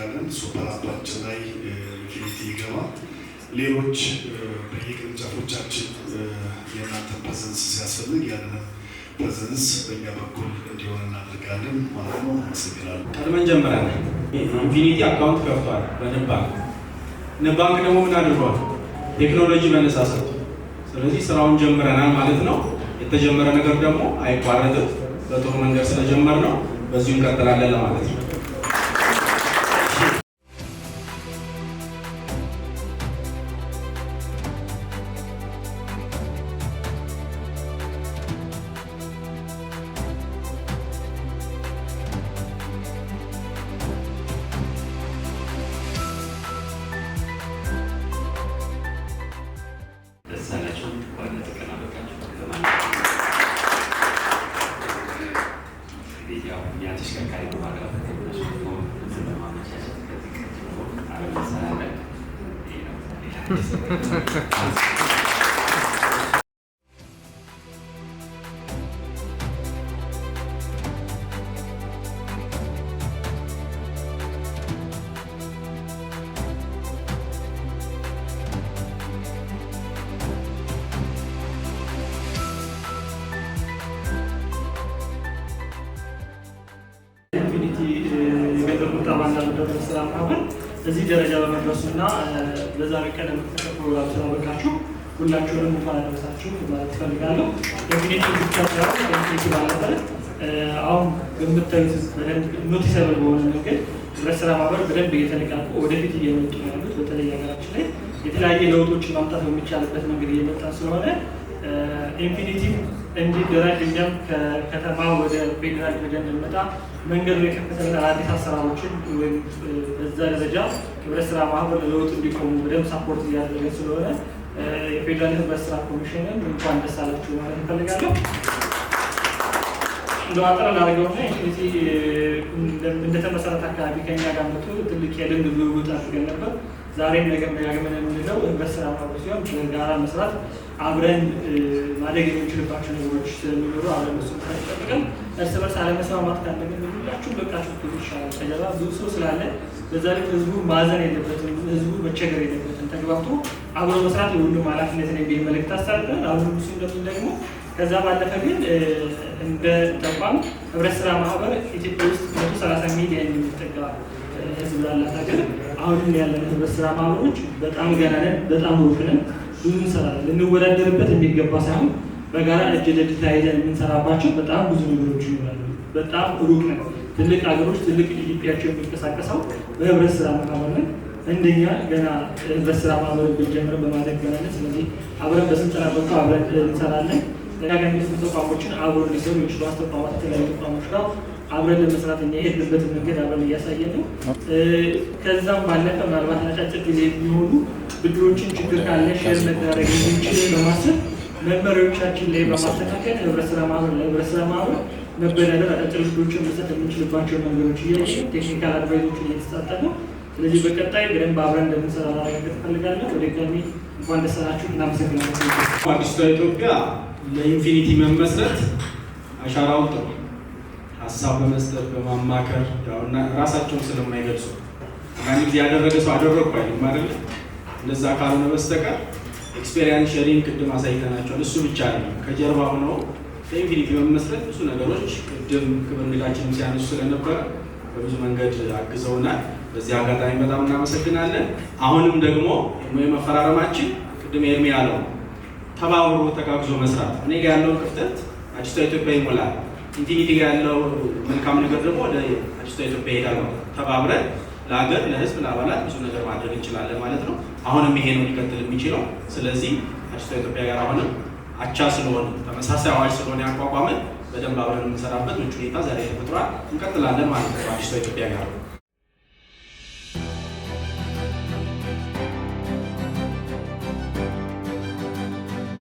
እናደርጋለን። ሱፐር አፓችን ላይ ኢንፊኒቲ ይገባ። ሌሎች በየቅርንጫፎቻችን የእናንተ ፕሬዘንስ ሲያስፈልግ ያንን ፕሬዘንስ በእኛ በኩል እንዲሆን እናደርጋለን ማለት ነው። አመሰግናለሁ። ቀድመን ጀምረናል። ኢንፊኒቲ አካውንት ከፍቷል በንብ ባንክ። ንብ ባንክ ደግሞ ምን አድርጓል? ቴክኖሎጂ መነሳሳት። ስለዚህ ስራውን ጀምረናል ማለት ነው። የተጀመረ ነገር ደግሞ አይቋረጥም። በጥሩ መንገድ ስለጀመር ነው በዚሁ እንቀጥላለን ማለት ነው። ስራ ማህበር እዚህ ደረጃ በመድረሱና በዛሬ ቀን ፕሮግራም ስላበቃችሁ ሁላችሁንም እንኳን አደረሳችሁ ማለት እፈልጋለሁ። ኢንፊኒቲ ብቻ ሳይሆን ኢንፊኒቲ ባለበት አሁን በምታዩት በደንብ ኖቲሰብል በሆነ መንገድ ህብረት ስራ ማህበር በደንብ እየተነቃቁ ወደፊት እየመጡ ነው ያሉት። በተለይ ሀገራችን ላይ የተለያየ ለውጦችን ማምጣት በሚቻልበት መንገድ እየመጣ ስለሆነ ኢንፊኒቲ እንዲደራጅ እኛም ከከተማ ወደ ፌዴራል ደረጃ እንድንመጣ መንገዱ የከፈተልን አዲስ አሰራሮችን ወይም በዛ ደረጃ ህብረት ስራ ማህበር ለለውጥ እንዲቆሙ በደንብ ሳፖርት እያደረገ ስለሆነ የፌዴራል ህብረት ስራ ኮሚሽንን እንኳን ደስ አላችሁ ማለት እፈልጋለሁ። እንደዋጠረ ላደርገውና ኢንፊኒቲ እንደተመሰረተ አካባቢ ከኛ ጋር መጥቶ ትልቅ የልምድ ልውውጥ አድርገን ነበር። ዛሬም ነገር ደጋግመን የምንለው ህብረት ስራ ማህበር ሲሆን በጋራ መስራት አብረን ማደግ የምንችልባቸው ነገሮች ስለሚኖሩ አብረን እሱን ተጠቅቀን እርስ በርስ አለመስማማት ካለ ግን ሁላችሁም በቃችሁ ብዙ ይሻላል። ከጀርባ ብዙ ሰው ስላለ በዛ ላይ ህዝቡ ማዘን የለበትም፣ ህዝቡ መቸገር የለበትም። ተግባብቶ አብሮ መስራት የሁሉም ኃላፊነት ነው የሚል መልእክት አስተላልፈን አሁን እሱ ደግሞ ከዛ ባለፈ ግን እንደ ተቋም ህብረት ስራ ማህበር ኢትዮጵያ ውስጥ 130 ሚሊዮን የሚጠጋ ህዝብ ላላት ሀገር አሁን ያለን ህብረት ስራ ማህበሮች በጣም ገና ነን፣ በጣም ሩቅ ነን። ብዙ እንሰራለን። ልንወዳደርበት የሚገባ ሳይሆን በጋራ እጅ ለእጅ ተያይዘን የምንሰራባቸው በጣም ብዙ ነገሮች ይኖራሉ። በጣም ሩቅ ነን። ትልቅ ሀገሮች ትልቅ ኢትዮጵያቸው የሚንቀሳቀሰው በህብረት ስራ ማህበር ነን። እንደኛ ገና ህብረት ስራ ማህበር ብንጀምር በማድረግ ገና ነን። ስለዚህ አብረን በስልጠና በኩል አብረን እንሰራለን። ከሚሰጡ ተቋሞችን አብሮ ሊሰሩ የሚችሉ ተቋማት የተለያዩ ተቋሞች ጋር አብረን ለመስራት እኛ የሄድንበትን መንገድ አብረን እያሳየን ነው። ከዛም ባለፈ ምናልባት አጫጭር ጊዜ የሚሆኑ ብድሮችን ችግር ካለ ሼር መደራረግ የሚችል በማሰብ መመሪያዎቻችን ላይ በማስተካከል ህብረት ስራ ማህበር ለህብረት ስራ ማህበር መበዳደር አጫጭር ብድሮችን መስጠት የምንችልባቸው መንገዶች እያየን ቴክኒካል አድቫይዞችን እየተሰጠ ነው። ስለዚህ በቀጣይ በደንብ አብረን እንደምንሰራ ማረጋገጥ እፈልጋለሁ። በድጋሚ እንኳን ደስ አላችሁ። እናመሰግናለን። አዲስቷ ኢትዮጵያ ለኢንፊኒቲ መመስረት አሻራውን ጥሩ ሀሳብ በመስጠት በማማከር ያውና ራሳቸውን ስለማይገልጹ አንድ ጊዜ ያደረገ ሰው አደረኩ አይልም አይደል? እንደዛ ካልሆነ በስተቀር ኤክስፔሪየንስ ሼሪንግ ቅድም አሳይተናቸዋል። እሱ ብቻ አይደለም፣ ከጀርባ ሆነው ለኢንፊኒቲ መመስረት ብዙ ነገሮች ቅድም ክብር እንግዳችንም ሲያነሱ ስለነበረ በብዙ መንገድ አግዘውናል። በዚህ አጋጣሚ በጣም እናመሰግናለን። አሁንም ደግሞ የመፈራረማችን ቅድም ኤርሚ ያለው ተባብሮ ተጋግዞ መስራት እኔ ጋር ያለውን ክፍተት አዲስቷ ኢትዮጵያ ይሞላል። ኢንፊኒቲ ጋር ያለው መልካም ነገር ደግሞ ወደ አዲስቷ ኢትዮጵያ ይሄዳል። ተባብረን ለሀገር፣ ለህዝብ፣ ለአባላት ብዙ ነገር ማድረግ እንችላለን ማለት ነው። አሁንም ይሄ ነው ሊቀጥል የሚችለው። ስለዚህ አዲስቷ ኢትዮጵያ ጋር አሁንም አቻ ስለሆነ ተመሳሳይ አዋጅ ስለሆነ ያቋቋመን በደንብ አብረን የምንሰራበት ምቹ ሁኔታ ዛሬ ተፈጥሯል። እንቀጥላለን ማለት ነው አዲስቷ ኢትዮጵያ ጋር